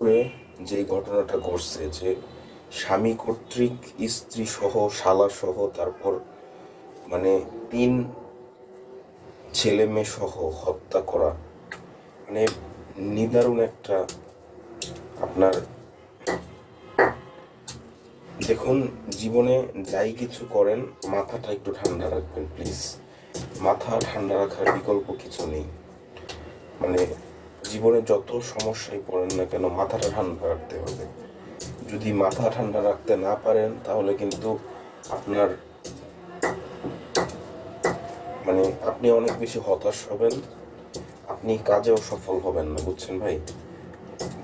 করে যে ঘটনাটা ঘটছে, যে স্বামী কর্তৃক স্ত্রী সহ শালা সহ তারপর মানে 3 ছেলে মেয়ে সহ হত্যা করা, মানে নিদারুণ একটা আপনার। দেখুন, জীবনে যাই কিছু করেন মাথাটা একটু ঠান্ডা রাখবেন প্লিজ। মাথা ঠান্ডা রাখার বিকল্প কিছু নেই। মানে জীবনে যত সমস্যায় পড়েন না কেন মাথাটা ঠান্ডা রাখতে হবে। যদি মাথা ঠান্ডা রাখতে না পারেন তাহলে কিন্তু আপনার মানে আপনি অনেক বেশি হতাশ হবেন, আপনি কাজেও সফল হবেন না, বুঝছেন ভাই?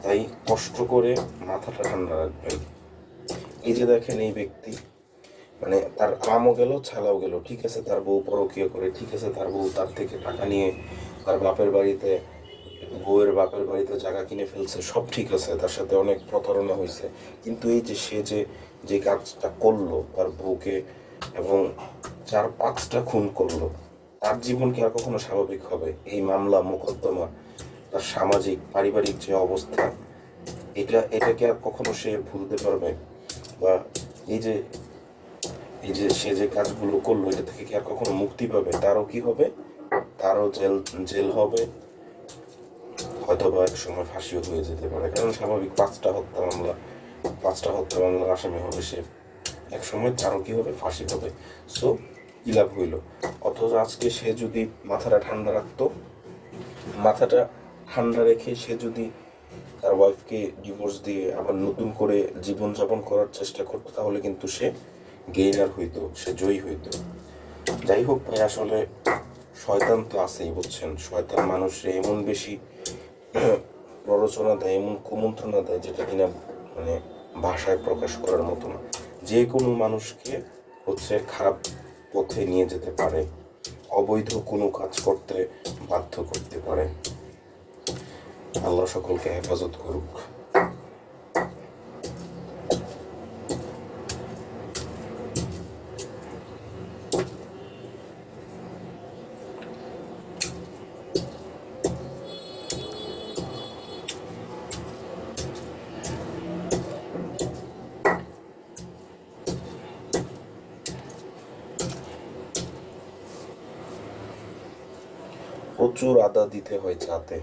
তাই কষ্ট করে মাথাটা ঠান্ডা রাখবেন। এই যে দেখেন এই ব্যক্তি, মানে তার আমও গেল ছালাও গেল, ঠিক আছে তার বউ পরকীয়া করে, ঠিক আছে তার বউ তার থেকে টাকা নিয়ে তার বাপের বাড়িতে, বউয়ের বাপের বাড়িতে জায়গা কিনে ফেলছে, সব ঠিক আছে, তার সাথে অনেক প্রতারণা হয়েছে, কিন্তু এই যে সে যে কাজটা করলো তার বউকে এবং 4-5টা খুন করলো, তার জীবন কি আর কখনো স্বাভাবিক হবে? এই মামলা মোকদ্দমা, তার সামাজিক পারিবারিক যে অবস্থা, এটা কি আর কখনো সে ভুলতে পারবে? বা এই যে সে যে কাজগুলো করলো এটা থেকে কি আর কখনো মুক্তি পাবে? তারও কি হবে? তারও জেল হবে, হয়তো বা এক সময় ফাঁসিও হয়ে যেতে পারে, কারণ স্বাভাবিক 5টা হত্যা মামলার আসামি হবে সে, এক সময় তারও কি হবে? ফাঁসি হবে। সো কি লাভ হইল? অথচ আজকে সে যদি মাথাটা ঠান্ডা রাখতো, মাথাটা ঠান্ডা রেখে সে যদি তার ওয়াইফকে ডিভোর্স দিয়ে আবার নতুন করে জীবনযাপন করার চেষ্টা করতো, তাহলে কিন্তু সে গেইনার হইতো, সে জয়ী হইতো। যাই হোক ভাই, আসলে শয়তান তো আছেই, বুঝছেন? শয়তান মানুষে এমন বেশি প্ররোচনা দেয়, এমন কুমন্ত্রণা দেয়, যেটা কিনা মানে ভাষায় প্রকাশ করার মতো না। যে কোনো মানুষকে হচ্ছে খারাপ পথে নিয়ে যেতে পারে, অবৈধ কোনো কাজ করতে বাধ্য করতে পারে। আল্লাহ সকলকে হেফাজত করুক। প্রচুর আদা দিতে হয় চাতে।